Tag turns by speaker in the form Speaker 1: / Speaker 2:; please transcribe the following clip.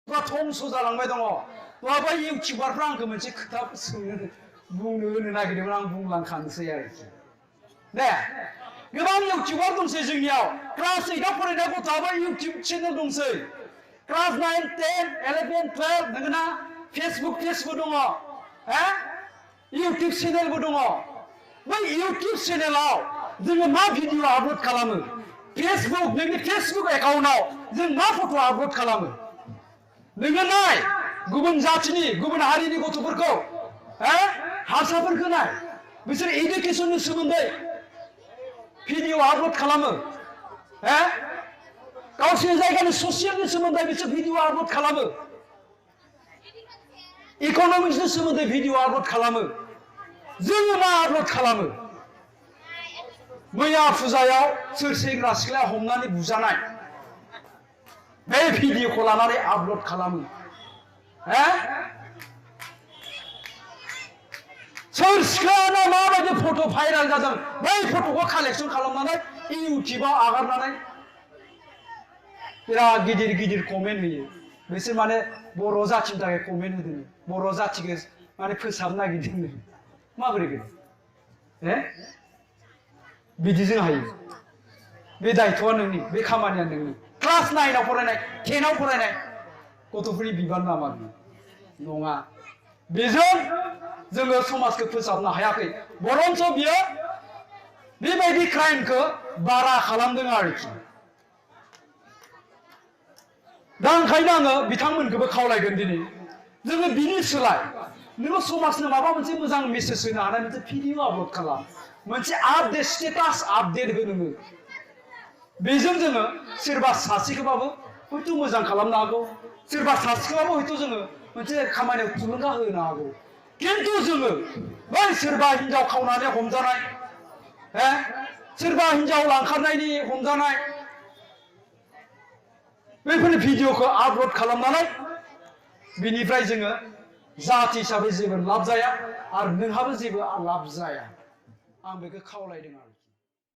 Speaker 1: धंस जालांबाय दङ बहाबा इउटिउबारफ्रा आंखौ मोनसे खोथा बुंनो होनो नागिरदोंमोन आं बुंलांखानोसै आरोखि दे गोबां इउटिउबार दंसै जोंनियाव क्लास 8 आव फरायनाय गथ'आबो इउटिउब चेनेल दंसै क्लास 9 10 11 12 नोंगोना फेसबुक दङ इउटिउब चेनेलबो दङ बै इउटिउब चेनेलाव जोङो मा भिडिअ आपल'ड खालामो फेसबुक नोंनि फेसबुक एकाउन्टआव जों मा फट' आपल'ड खालामो नोङो नाय गुबुन जाथिनि गुबुन हारिनि गथ'फोरखौ हारसाफोरखौ नाय बिसोर इडुकेसननि सोमोन्दै भिडिअ आपल'ड खालामो गावसोरनि जायगानि ससियेलनि सोमोन्दै बिसोर भिडिअ आपल'ड खालामो इक'नमिक्सनि सोमोन्दै भिडिअ आपल'ड खालामो जोङो मा आपल'ड खालामो मैया फुजायाव सोर सेंग्रा सिख्लाया हमनानै बुजानाय बे भिडिअखौ लानानै आपल'ड खालामो सोर सिख्लायानो माबायदि फट' भाइराल जादों बै फट'खौ कालेक्सन खालामनानै इउटिउबाव आगारनानै बिराद गिदिर गिदिर कमेन्ट होयो बिसोर माने बर' जाथिनि थाखाय कमेन्ट होदों बर' जाथिखौ माने फोसाबनो नागिरदों माबोरै बिदिजों हायो बे दायथ'आ नोंनि बे खामानिया नोंनि क्लास 9 आव फरायनाय 10 आव फरायनाय गथ'फोरनि बिबान नामा नङा बेजों जोङो समाजखौ फोसाबनो हायाखै बरन्स बियो बेबायदि क्राइमखौ बारा खालामदों आरोखि दा ओंखायनो आङो बिथांमोनखौबो खावलायगोन दिनै जोङो बिनि सोलाय नोङो समाजनो माबा मोनसे मोजां मेसेज होनो हानाय मोनसे भिडिअ आपल'ड खालाम मोनसे आपडेट स्टेटास आपडेट हो नोङो बेजों जोङो सोरबा सासेखौबाबो हयथ' मोजां खालामनो हागौ सोरबा सासेखौबाबो हयथ' जोङो मोनसे खामानियाव थुलुंगा होनो हागौ खिन्थु जोङो बै सोरबा हिनजाव खावनानै हमजानाय सोरबा हिनजाव लांखारनायनि हमजानाय बैफोरनि भिडिअखौ आपल'ड खालामनानै बिनिफ्राय जोङो जाथि हिसाबै जेबो लाब जाया आरो नोंहाबो जेबो लाब जाया आं बेखौ खावलायदों आरो